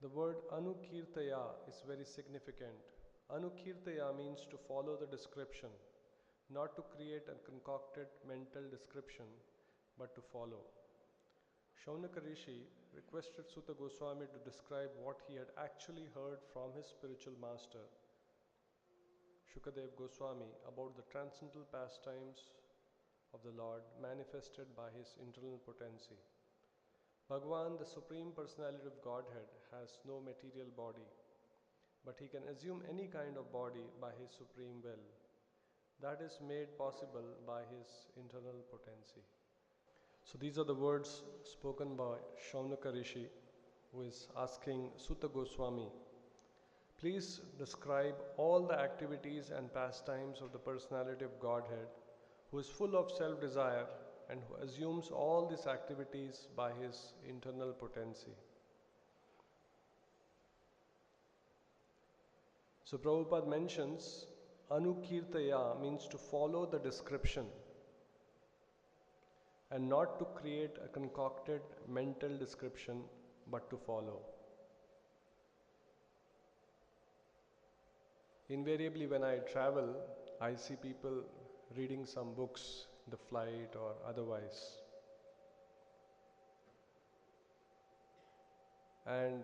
The word anukirtaya is very significant. Anukirtaya means to follow the description, not to create a concocted mental description, but to follow. Shaunaka Rishi requested Suta Goswami to describe what he had actually heard from his spiritual master, Shukadev Goswami, about the transcendental pastimes of the Lord manifested by his internal potency. Bhagwan, the Supreme Personality of Godhead, has no material body, but he can assume any kind of body by his supreme will. That is made possible by his internal potency. So these are the words spoken by Shaunaka Rishi, who is asking Suta Goswami, please describe all the activities and pastimes of the Personality of Godhead, who is full of self-desire and who assumes all these activities by his internal potency. So Prabhupada mentions anukirtaya means to follow the description and not to create a concocted mental description, but to follow. Invariably when I travel, I see people reading some books in the flight or otherwise. And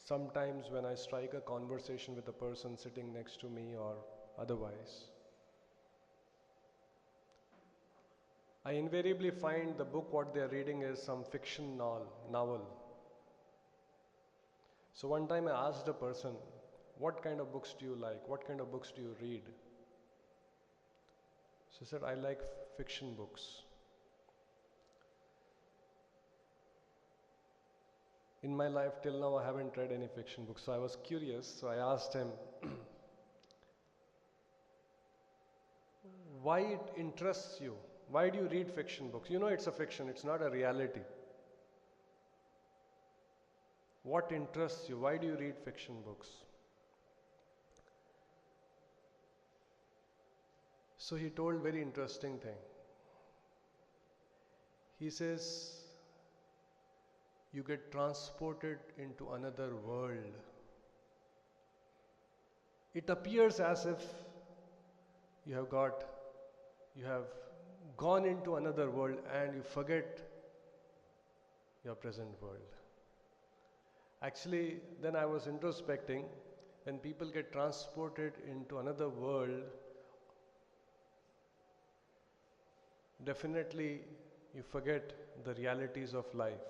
sometimes when I strike a conversation with a person sitting next to me or otherwise, I invariably find the book what they are reading is some fiction novel. So one time I asked a person, what kind of books do you like? What kind of books do you read? She said, I like fiction books. In my life till now I haven't read any fiction books, so I was curious, so I asked him why it interests you. Why do you read fiction books? You know it's a fiction, it's not a reality. What interests you? Why do you read fiction books? So he told very interesting thing. He says, you get transported into another world. It appears as if you have gone into another world and you forget your present world. Actually, then I was introspecting, when people get transported into another world, definitely you forget the realities of life.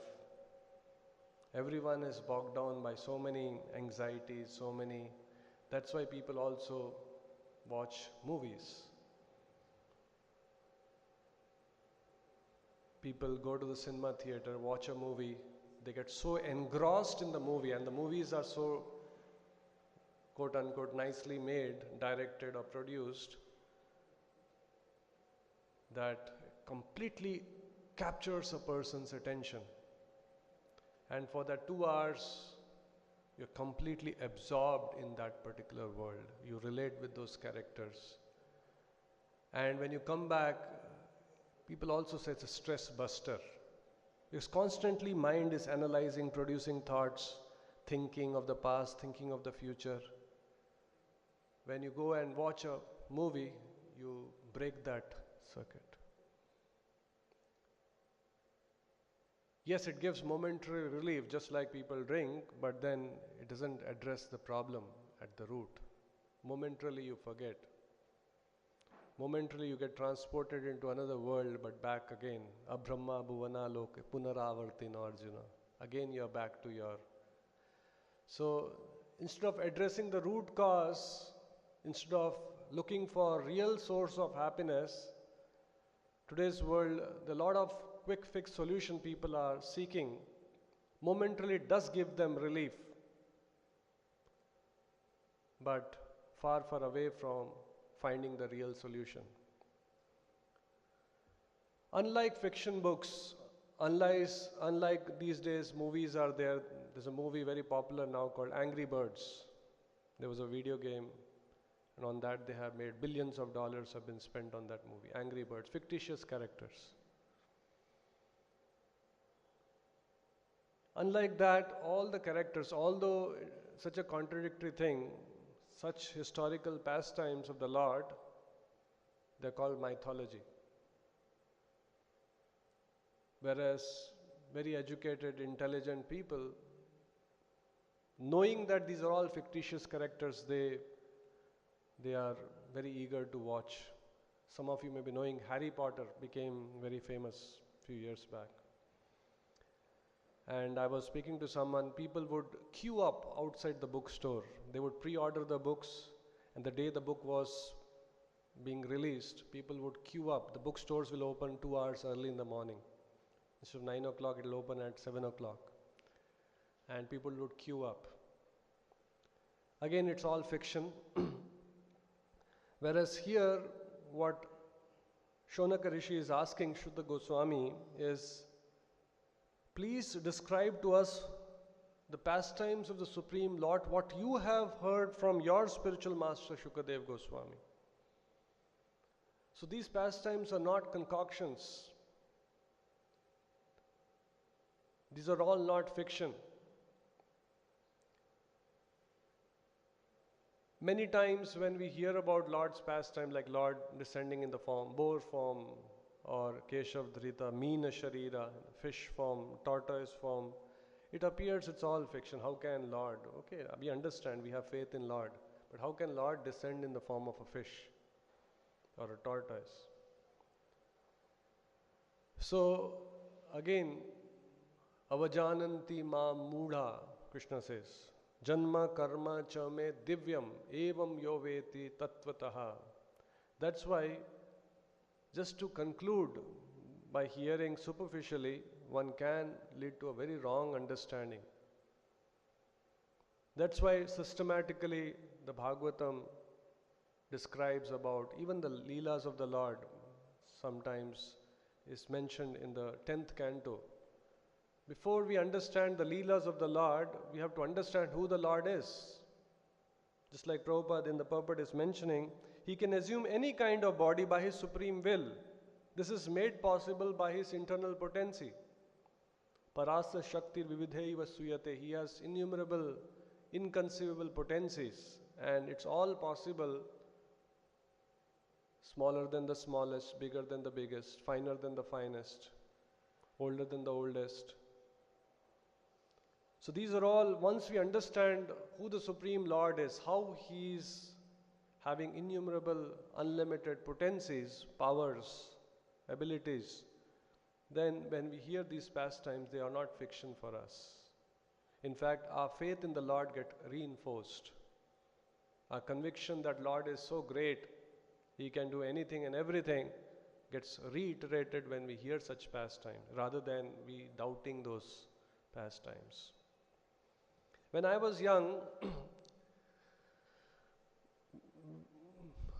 Everyone is bogged down by so many anxieties, that's why people also watch movies. People go to the cinema theater, watch a movie, they get so engrossed in the movie, and the movies are so quote unquote nicely made, directed or produced, that completely captures a person's attention. And for that 2 hours, you're completely absorbed in that particular world. You relate with those characters. And when you come back, people also say it's a stress buster. Because constantly mind is analyzing, producing thoughts, thinking of the past, thinking of the future. When you go and watch a movie, you break that circuit. Yes, it gives momentary relief, just like people drink, but then it doesn't address the problem at the root. Momentarily you forget. Momentarily you get transported into another world, but back again. Abrahma bhuvana loke punaravartina Arjuna. Again you are back to your... So instead of addressing the root cause, instead of looking for real source of happiness, today's world, the lot of quick fix solution people are seeking momentarily does give them relief, but far away from finding the real solution. Unlike fiction books, unlike these days movies are there. There's a movie very popular now called Angry Birds. There was a video game, and on that they have made billions of dollars have been spent on that movie. Angry Birds, fictitious characters. Unlike that, all the characters, although such a contradictory thing, such historical pastimes of the Lord, they're called mythology. Whereas very educated, intelligent people, knowing that these are all fictitious characters, they are very eager to watch. Some of you may be knowing Harry Potter became very famous a few years back. And I was speaking to someone, people would queue up outside the bookstore. They would pre-order the books, and the day the book was being released, people would queue up. The bookstores will open 2 hours early in the morning. Instead of 9 o'clock, it will open at 7 o'clock. And people would queue up. Again, it's all fiction. Whereas here, what Shonaka Rishi is asking Shuddha Goswami is, please describe to us the pastimes of the Supreme Lord, what you have heard from your spiritual master Shukadev Goswami. So these pastimes are not concoctions. These are all not fiction. Many times when we hear about Lord's pastime, like Lord descending in the form, boar form, or Keshav Dhrita, Meena Sharira, fish form, tortoise form, it appears it's all fiction. How can Lord? Okay, we understand, we have faith in Lord. But how can Lord descend in the form of a fish or a tortoise? So, again, Avajananti ma mudha, Krishna says, Janma karma cha me divyam evam yo veti tattvataha. That's why, just to conclude, by hearing superficially, one can lead to a very wrong understanding. That's why systematically the Bhagavatam describes about even the Leelas of the Lord, sometimes is mentioned in the 10th canto. Before we understand the Leelas of the Lord, we have to understand who the Lord is. Just like Prabhupada in the purport is mentioning, he can assume any kind of body by his supreme will. This is made possible by his internal potency. Parasa Shakti Vividhaiva Suyate. He has innumerable, inconceivable potencies, and it's all possible. Smaller than the smallest, bigger than the biggest, finer than the finest, older than the oldest. So these are all, once we understand who the Supreme Lord is, how He is having innumerable, unlimited potencies, powers, abilities, then when we hear these pastimes, they are not fiction for us. In fact, our faith in the Lord gets reinforced. Our conviction that Lord is so great, He can do anything and everything, gets reiterated when we hear such pastimes, rather than we doubting those pastimes. When I was young,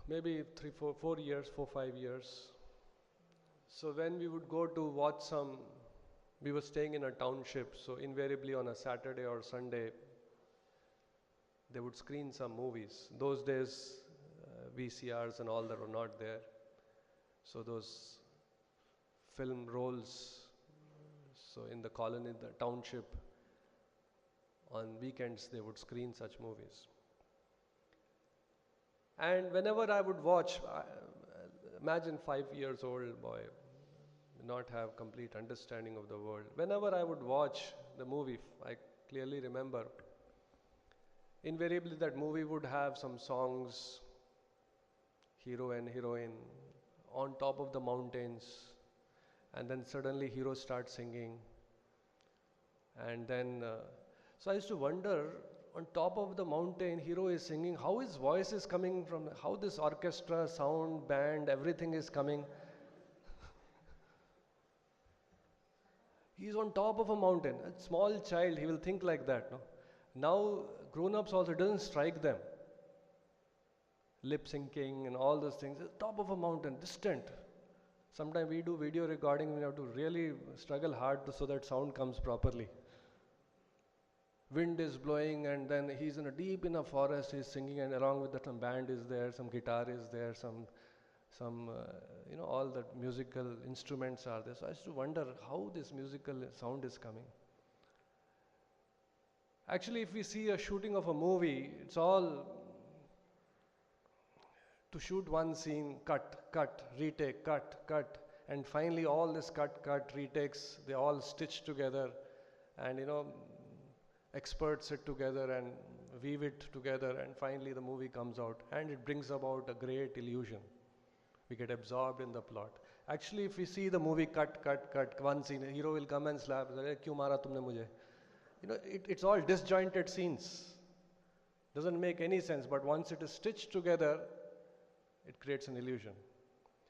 maybe 4, 5 years, so when we would go to watch we were staying in a township, so invariably on a Saturday or Sunday, they would screen some movies. Those days, VCRs and all that were not there. So those film rolls, so in the colony, the township, on weekends they would screen such movies. And whenever I would watch, imagine 5 years old boy, not have complete understanding of the world. Whenever I would watch the movie, I clearly remember, invariably that movie would have some songs, hero and heroine, on top of the mountains, and then suddenly hero starts singing. And then, so I used to wonder, on top of the mountain, hero is singing, how his voice is coming from, how this orchestra, sound, band, everything is coming. He is on top of a mountain. A small child, he will think like that. No? Now, grown-ups also, it doesn't strike them. Lip syncing and all those things. Top of a mountain, distant. Sometimes we do video recording, we have to really struggle hard so that sound comes properly. Wind is blowing, and then he's in a deep in a forest, he's singing, and along with that some band is there, some guitar is there, some all the musical instruments are there. So I used to wonder how this musical sound is coming. Actually, if we see a shooting of a movie, it's all to shoot one scene, cut, retake, cut, and finally all this cut, retakes, they all stitch together, and experts sit together and weave it together, and finally the movie comes out, and it brings about a great illusion. We get absorbed in the plot. Actually, if we see the movie cut, one scene, a hero will come and slap, "Kyun mara tumne mujhe?" It's all disjointed scenes. Doesn't make any sense, but once it is stitched together, it creates an illusion.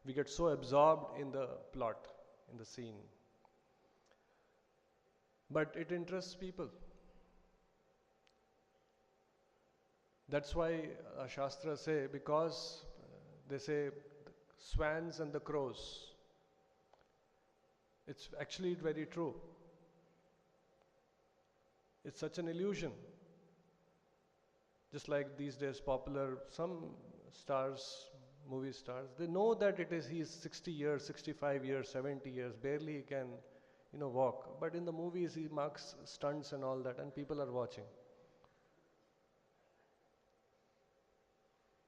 We get so absorbed in the plot, in the scene. But it interests people. That's why Shastras say, because they say the swans and the crows. It's actually very true. It's such an illusion. Just like these days popular, some stars, movie stars, they know that he's 60 years, 65 years, 70 years, barely he can, walk. But in the movies he marks stunts and all that, and people are watching.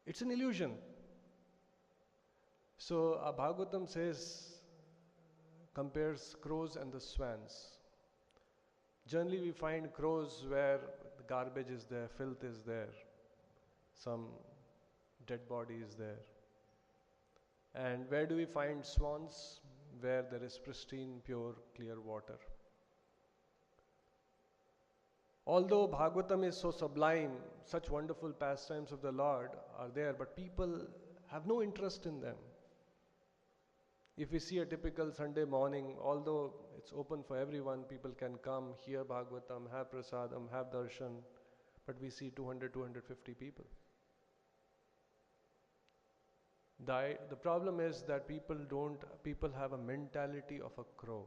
It's an illusion. So Bhagavatam compares crows and the swans. Generally we find crows where the garbage is there, filth is there, some dead body is there. And where do we find swans? Where there is pristine, pure, clear water. Although Bhagavatam is so sublime, such wonderful pastimes of the Lord are there, but people have no interest in them. If we see a typical Sunday morning, although it's open for everyone, people can come, hear Bhagavatam, have prasadam, have darshan, but we see 200, 250 people. The problem is that people have a mentality of a crow.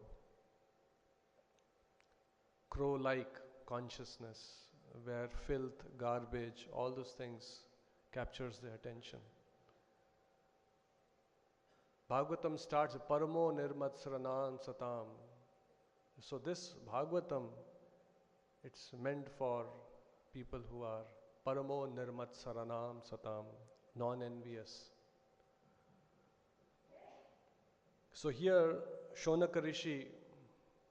Crow-like consciousness, where filth, garbage, all those things captures their attention. Bhagavatam starts with Paramo Nirmatsaranam Satam. So this Bhagavatam, it's meant for people who are Paramo Nirmatsaranam Satam, non-envious. So here Shonaka Rishi,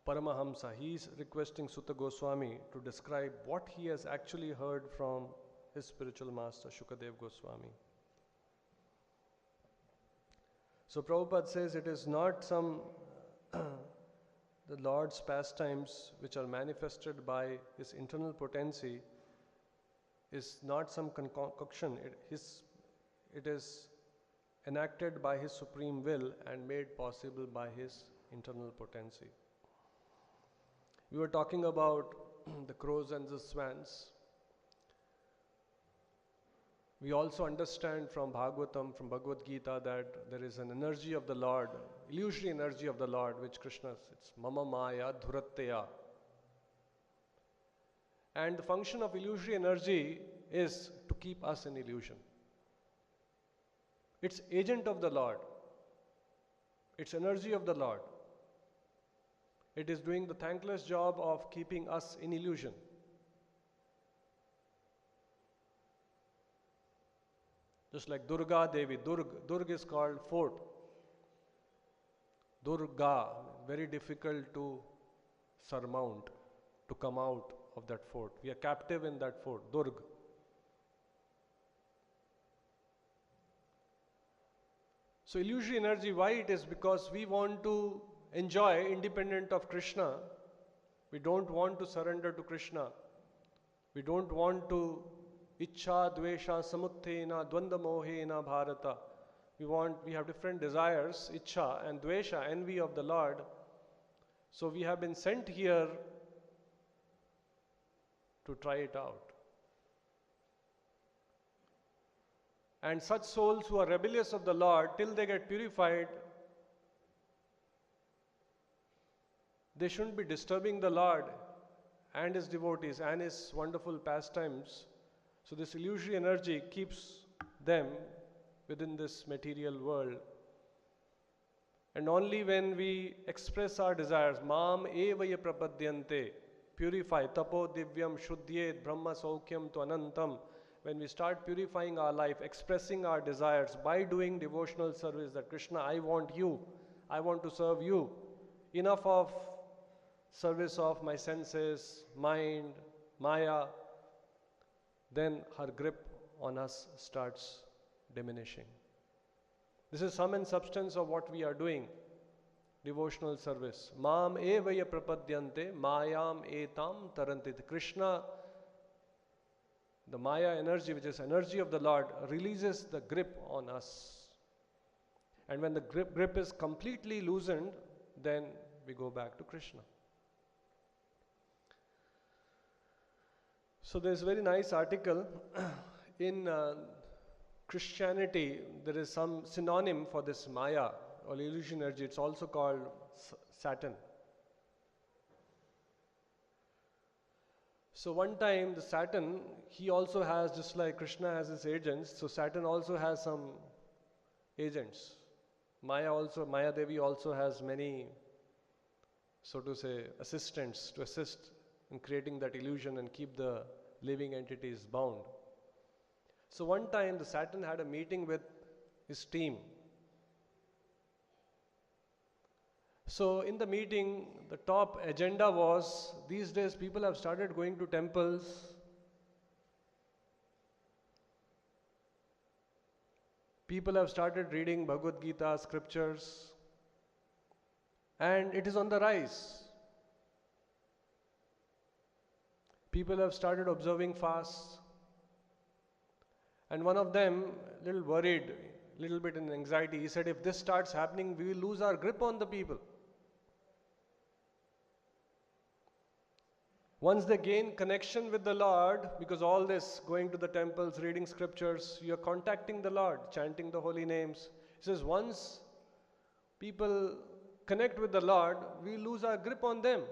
Paramahamsa, he is requesting Sutta Goswami to describe what he has actually heard from his spiritual master Shukadev Goswami. So Prabhupada says it is not some the Lord's pastimes which are manifested by his internal potency is not some concoction. It is enacted by his supreme will and made possible by his internal potency. We were talking about the crows and the swans. We also understand from Bhagavatam, from Bhagavad Gita, that there is an energy of the Lord, illusory energy of the Lord, which Krishna, it's Mama Maya Dhuratteya. And the function of illusory energy is to keep us in illusion. It's agent of the Lord. It's energy of the Lord. It is doing the thankless job of keeping us in illusion. Just like Durga Devi, Durg is called fort. Durga, very difficult to surmount, to come out of that fort. We are captive in that fort, Durg. So illusory energy, why it is? Because we want to enjoy independent of Krishna. We don't want to surrender to Krishna. We don't want to Ichcha, Dvesha, Samuttena, Dvanda Mohena, Bharata. We have different desires, Ichcha and Dvesha, envy of the Lord. So we have been sent here to try it out. And such souls who are rebellious of the Lord, till they get purified, they shouldn't be disturbing the Lord and his devotees and his wonderful pastimes. So this illusory energy keeps them within this material world. And only when we express our desires, Mam evaya prapadyante, purify. Tapo divyam shuddhyet brahma saukyam tu anantam. When we start purifying our life, expressing our desires by doing devotional service, that Krishna, I want you, I want to serve you. Enough of service of my senses, mind, maya, then her grip on us starts diminishing. This is sum and substance of what we are doing. Devotional service. Mam evaya prapadyante mayam etam tarantit. Krishna, the Maya energy, which is energy of the Lord, releases the grip on us. And when the grip is completely loosened, then we go back to Krishna. So there's a very nice article in Christianity. There is some synonym for this Maya or illusion energy. It's also called Saturn. So one time the Saturn, he also has, just like Krishna has his agents, so Saturn also has some agents. Maya Devi also has many, so to say, assistants to assist in creating that illusion and keep the living entities bound. So one time the Saturn had a meeting with his team. So in the meeting, the top agenda was, these days people have started going to temples. People have started reading Bhagavad Gita, scriptures, and it is on the rise. People have started observing fasts. And one of them, a little worried, a little bit in anxiety, he said, if this starts happening, we will lose our grip on the people. Once they gain connection with the Lord, because all this, going to the temples, reading scriptures, you are contacting the Lord, chanting the holy names. He says, once people connect with the Lord, we lose our grip on them.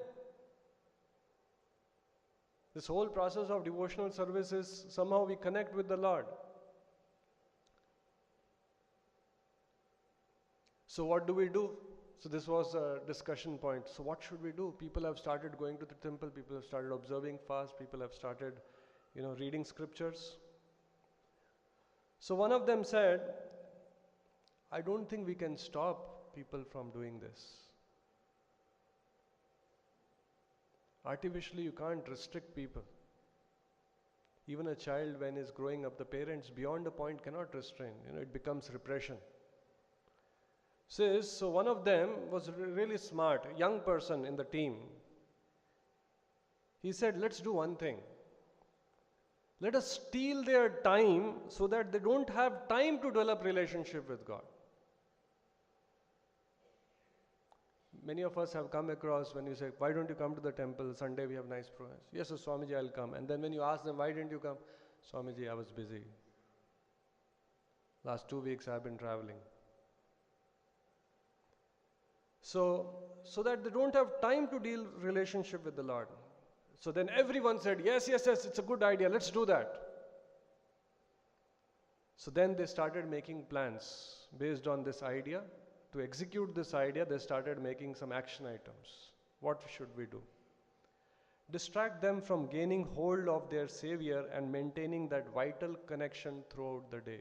This whole process of devotional service is somehow we connect with the Lord. So what do we do? So this was a discussion point. So what should we do? People have started going to the temple, people have started observing fast, people have started, reading scriptures. So one of them said, I don't think we can stop people from doing this. Artificially, you can't restrict people. Even a child, when is growing up, the parents beyond a point cannot restrain. It becomes repression. So one of them was really smart, a young person in the team. He said, let's do one thing. Let us steal their time so that they don't have time to develop relationship with God. Many of us have come across when you say, why don't you come to the temple? Sunday we have nice programs. Yes, sir, Swamiji, I'll come. And then when you ask them, why didn't you come? Swamiji, I was busy. Last 2 weeks I've been traveling. So that they don't have time to deal relationship with the Lord. So then everyone said, yes, it's a good idea, let's do that. So then they started making plans based on this idea. To execute this idea, they started making some action items. What should we do? Distract them from gaining hold of their Savior and maintaining that vital connection throughout the day.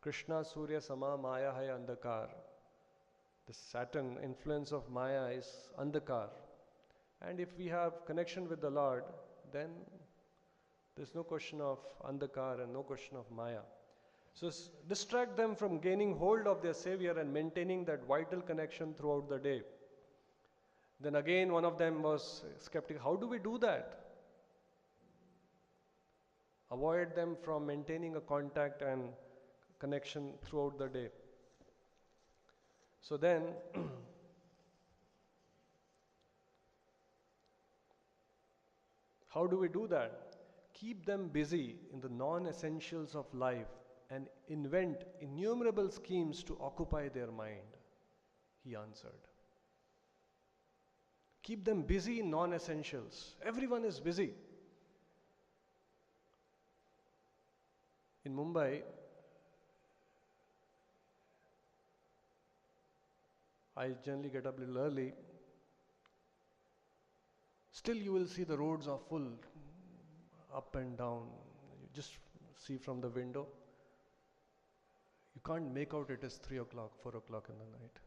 Krishna Surya Sama Maya Hai Andhakar. The Saturn influence of Maya is Andhakar. And if we have connection with the Lord, then there's no question of Andhakar and no question of Maya. So distract them from gaining hold of their Savior and maintaining that vital connection throughout the day. Then again, one of them was skeptical. How do we do that? Avoid them from maintaining a contact and connection throughout the day. So then, how do we do that? Keep them busy in the non-essentials of life and invent innumerable schemes to occupy their mind, he answered. Keep them busy in non-essentials. Everyone is busy. In Mumbai, I generally get up a little early. Still you will see the roads are full, up and down. You just see from the window. You can't make out it is 3 o'clock, 4 o'clock in the night.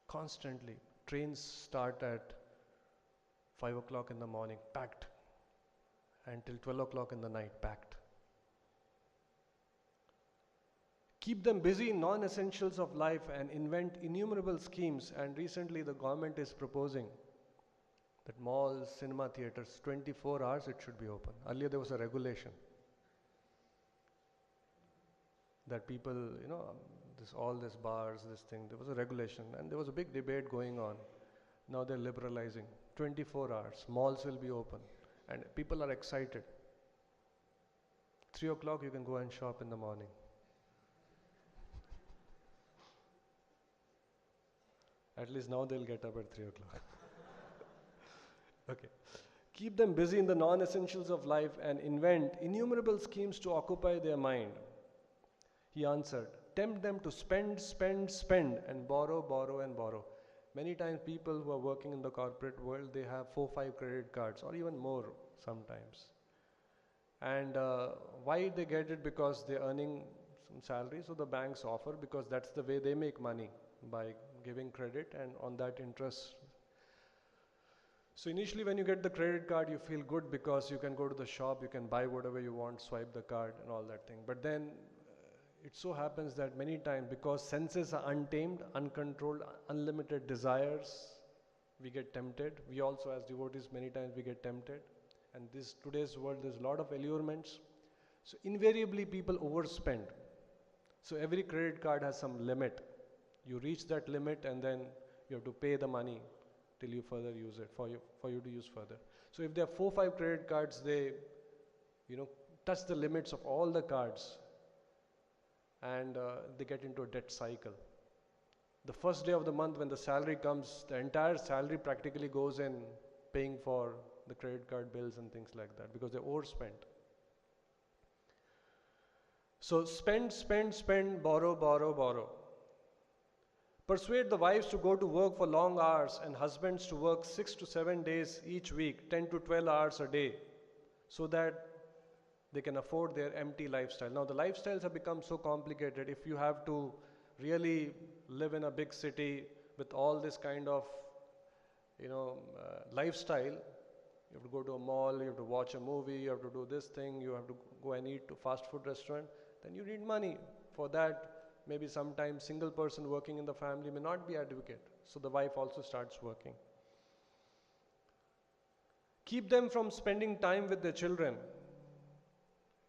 Constantly. Trains start at 5 o'clock in the morning, packed. Until 12 o'clock in the night, packed. Keep them busy in non-essentials of life and invent innumerable schemes. And recently the government is proposing that malls, cinema theaters, 24 hours it should be open. Earlier there was a regulation that people, all these bars, this thing, there was a regulation and there was a big debate going on. Now they're liberalizing. 24 hours, malls will be open and people are excited. 3 o'clock you can go and shop in the morning. At least now they'll get up at 3 o'clock. Okay. Keep them busy in the non-essentials of life and invent innumerable schemes to occupy their mind. He answered, tempt them to spend, spend, spend and borrow, borrow and borrow. Many times people who are working in the corporate world, they have 4-5 credit cards or even more sometimes. And why they get it? Because they're earning some salary, so the banks offer, because that's the way they make money, by giving credit and on that interest. So initially when you get the credit card, you feel good because you can go to the shop, you can buy whatever you want, swipe the card and all that thing. But then it so happens that many times, because senses are untamed, uncontrolled, unlimited desires, we get tempted. We also as devotees many times we get tempted. And today's world there's a lot of allurements. So invariably people overspend. So every credit card has some limit. You reach that limit and then you have to pay the money till you further use it, for you to use further. So if there are 4-5 credit cards, they touch the limits of all the cards and they get into a debt cycle. The first day of the month when the salary comes, the entire salary practically goes in paying for the credit card bills and things like that because they overspent. So spend, spend, spend, borrow, borrow, borrow. Persuade the wives to go to work for long hours and husbands to work 6 to 7 days each week, 10 to 12 hours a day, so that they can afford their empty lifestyle. Now the lifestyles have become so complicated. If you have to really live in a big city with all this kind of lifestyle, you have to go to a mall, you have to watch a movie, you have to do this thing, you have to go and eat to fast food restaurant, then you need money. For that, maybe sometimes single person working in the family may not be adequate. So the wife also starts working. Keep them from spending time with their children.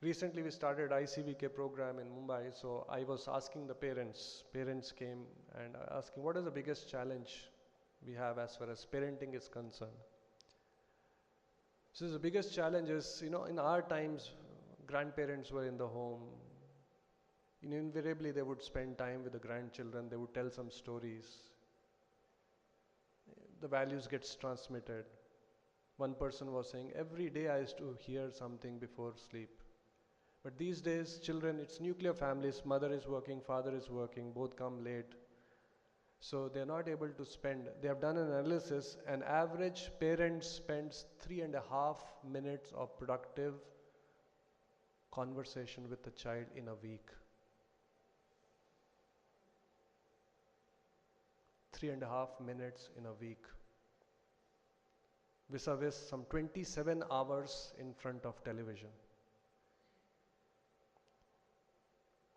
Recently we started ICVK program in Mumbai, so I was asking the parents came and asking what is the biggest challenge we have as far as parenting is concerned. So the biggest challenge is, in our times, grandparents were in the home. Invariably they would spend time with the grandchildren, they would tell some stories. The values gets transmitted. One person was saying, every day I used to hear something before sleep. But these days, children, it's nuclear families, mother is working, father is working, both come late. So they're not able to spend. They have done an analysis, an average parent spends 3.5 minutes of productive conversation with the child in a week. 3.5 minutes in a week. Vis-a-vis some 27 hours in front of television.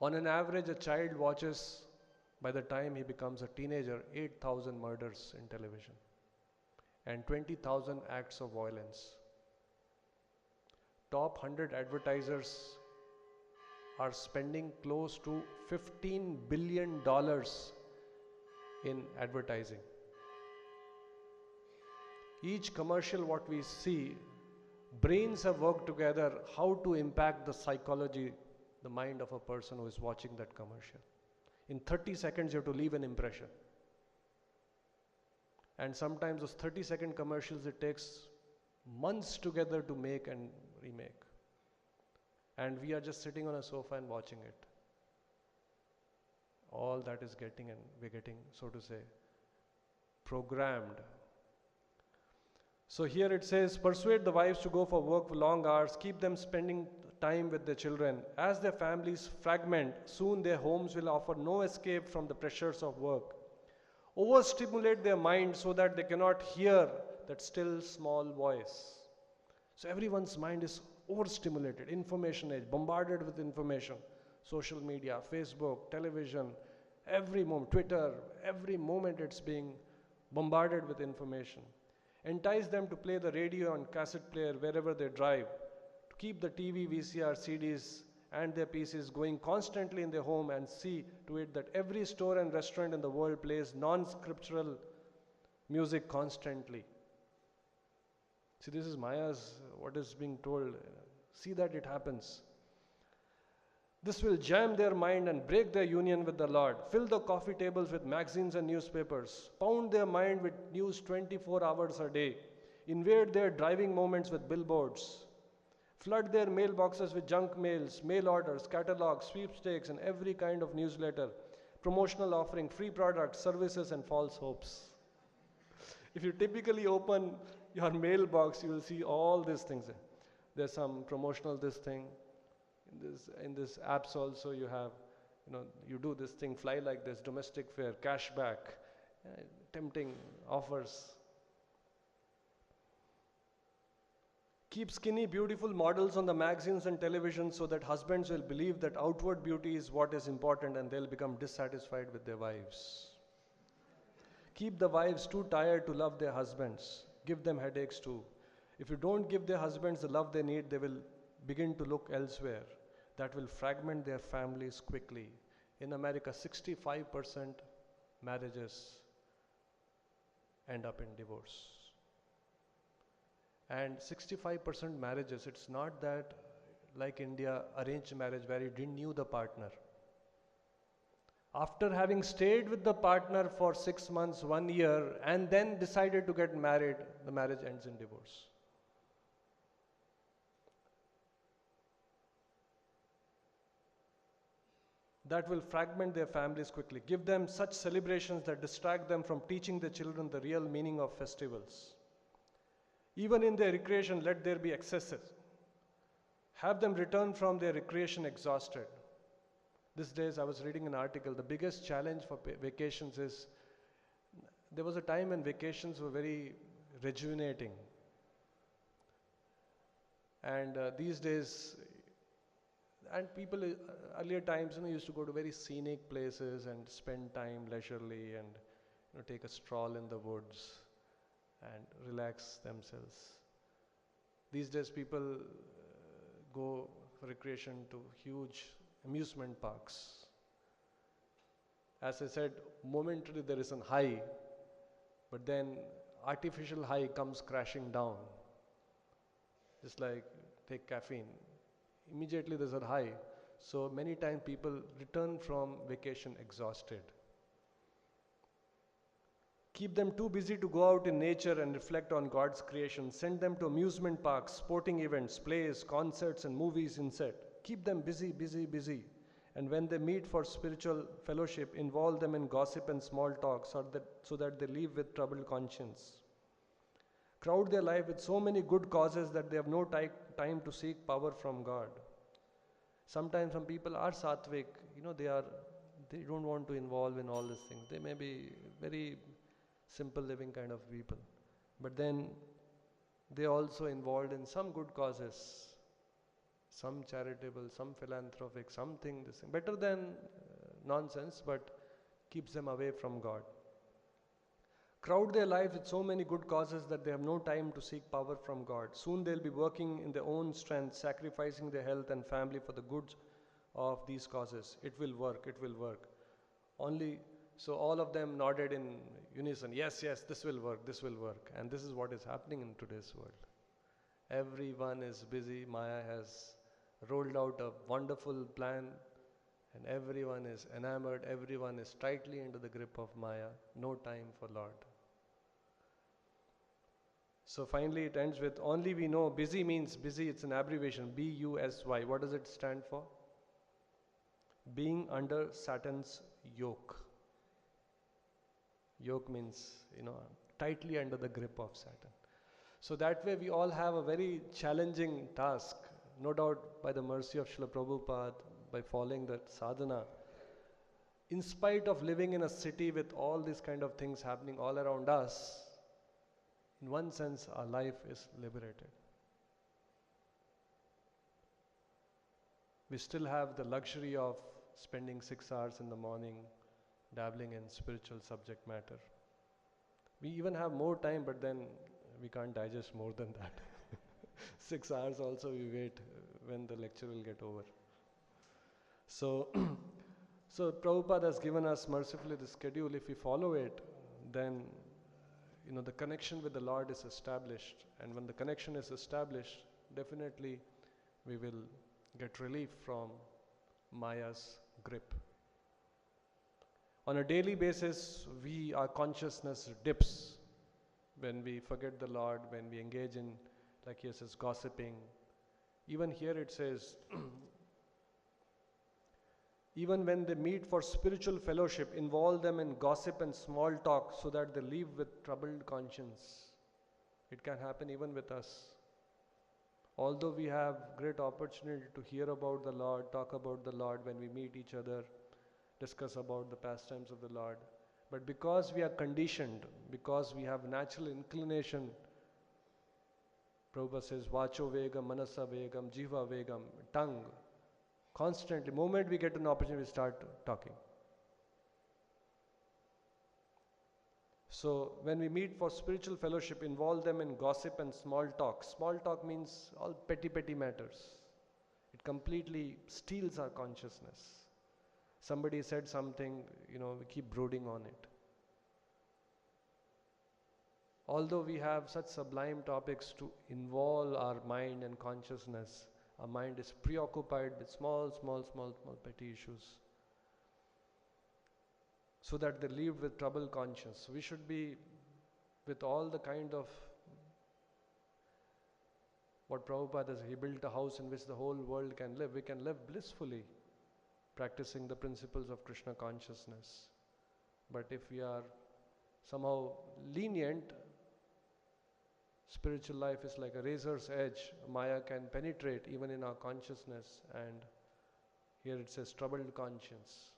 On an average, a child watches, by the time he becomes a teenager, 8,000 murders in television and 20,000 acts of violence. Top 100 advertisers are spending close to $15 billion in advertising. Each commercial what we see, brains have worked together how to impact the psychology, the mind of a person who is watching that commercial. In 30 seconds you have to leave an impression. And sometimes those 30-second commercials, it takes months together to make and remake. And we are just sitting on a sofa and watching it. All that is we're getting, so to say, programmed. So here it says, persuade the wives to go for work for long hours, keep them spending time with their children. As their families fragment, soon their homes will offer no escape from the pressures of work. Overstimulate their mind so that they cannot hear that still small voice. So everyone's mind is overstimulated, information age, bombarded with information. Social media, Facebook, television, every moment, Twitter, every moment it's being bombarded with information. Entice them to play the radio and cassette player wherever they drive, to keep the TV, VCR, CDs and their PCs going constantly in their home, and see to it that every store and restaurant in the world plays non-scriptural music constantly. See, this is Maya's, what is being told. See that it happens. This will jam their mind and break their union with the Lord. Fill the coffee tables with magazines and newspapers. Pound their mind with news 24 hours a day. Invade their driving moments with billboards. Flood their mailboxes with junk mails, mail orders, catalogs, sweepstakes, and every kind of newsletter, promotional offering, free products, services, and false hopes. If you typically open your mailbox, you will see all these things. There's some promotional this thing. In this apps also you have, you do this thing, fly like this, domestic fare, cashback, tempting offers. Keep skinny, beautiful models on the magazines and television so that husbands will believe that outward beauty is what is important, and they'll become dissatisfied with their wives. Keep the wives too tired to love their husbands. Give them headaches too. If you don't give their husbands the love they need, they will begin to look elsewhere. That will fragment their families quickly. In America, 65% marriages end up in divorce. And 65% marriages, it's not that like India, arranged marriage where you didn't knew the partner. After having stayed with the partner for 6 months, 1 year, and then decided to get married, the marriage ends in divorce. That will fragment their families quickly. Give them such celebrations that distract them from teaching their children the real meaning of festivals. Even in their recreation, let there be excesses. Have them return from their recreation exhausted. These days I was reading an article, the biggest challenge for vacations is, there was a time when vacations were very rejuvenating. And these days, and people, earlier times, used to go to very scenic places and spend time leisurely and take a stroll in the woods and relax themselves. These days people go for recreation to huge amusement parks. As I said, momentarily there is a high, but then artificial high comes crashing down. Just like take caffeine. Immediately there's a high. So many times people return from vacation exhausted. Keep them too busy to go out in nature and reflect on God's creation. Send them to amusement parks, sporting events, plays, concerts, and movies instead. Keep them busy, busy, busy. And when they meet for spiritual fellowship, involve them in gossip and small talk so that they leave with troubled conscience. Crowd their life with so many good causes that they have no time to seek power from God. Sometimes some people are sattvic, they don't want to involve in all these things. They may be very simple living kind of people. But then they also involved in some good causes, some charitable, some philanthropic, something, this thing. Better than nonsense, but keeps them away from God. Crowd their life with so many good causes that they have no time to seek power from God. Soon they'll be working in their own strength, sacrificing their health and family for the good of these causes. It will work, it will work. So all of them nodded in unison, yes, this will work, this will work. And this is what is happening in today's world. Everyone is busy. Maya has rolled out a wonderful plan, and everyone is enamored, everyone is tightly into the grip of Maya. No time for Lord. So finally it ends with, only we know. Busy means busy, it's an abbreviation, B-U-S-Y. What does it stand for? Being under Satan's yoke. Yoke means, tightly under the grip of Satan. So that way we all have a very challenging task, no doubt by the mercy of Srila Prabhupada, by following that sadhana. In spite of living in a city with all these kind of things happening all around us, in one sense our life is liberated. We still have the luxury of spending 6 hours in the morning dabbling in spiritual subject matter. We even have more time, but then we can't digest more than that. 6 hours also we wait when the lecture will get over. So, so Prabhupada has given us mercifully the schedule. If we follow it, then the connection with the Lord is established. And when the connection is established, definitely we will get relief from Maya's grip. On a daily basis, our consciousness dips when we forget the Lord, when we engage in, like he says, gossiping. Even here it says, even when they meet for spiritual fellowship, involve them in gossip and small talk so that they leave with troubled conscience. It can happen even with us. Although we have great opportunity to hear about the Lord, talk about the Lord when we meet each other, discuss about the pastimes of the Lord, but because we are conditioned, because we have natural inclination, Prabhupada says, Vacho Vegam, Manasa Vegam, Jiva Vegam, tongue, constantly, moment we get an opportunity, we start talking. So when we meet for spiritual fellowship, involve them in gossip and small talk. Small talk means all petty matters. It completely steals our consciousness. Somebody said something, we keep brooding on it. Although we have such sublime topics to involve our mind and consciousness, our mind is preoccupied with small petty issues, so that they live with troubled conscience. We should be with all the kind of what Prabhupada says, he built a house in which the whole world can live. We can live blissfully, practicing the principles of Krishna consciousness. But if we are somehow lenient, spiritual life is like a razor's edge. Maya can penetrate even in our consciousness, and here it says troubled conscience.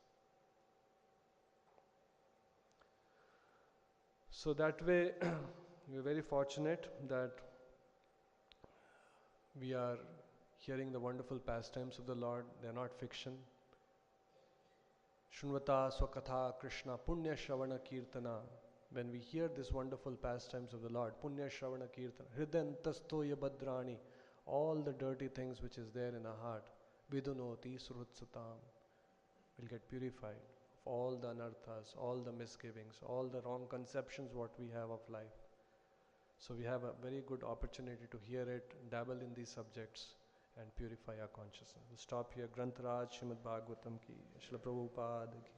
So that way, we are very fortunate that we are hearing the wonderful pastimes of the Lord. They are not fiction. Shunvata Swakatha Krishna Punya Shravana Kirtana. When we hear these wonderful pastimes of the Lord, Punya Shravana Kirtana, Hridantastoya Badrani, all the dirty things which is there in our heart, Vidunoti Surutsutam, will get purified of all the anarthas, all the misgivings, all the wrong conceptions what we have of life. So we have a very good opportunity to hear it, dabble in these subjects, and purify our consciousness. We'll stop here. Granth Raj Srimad Bhagavatam ki, Srila Prabhupada ki.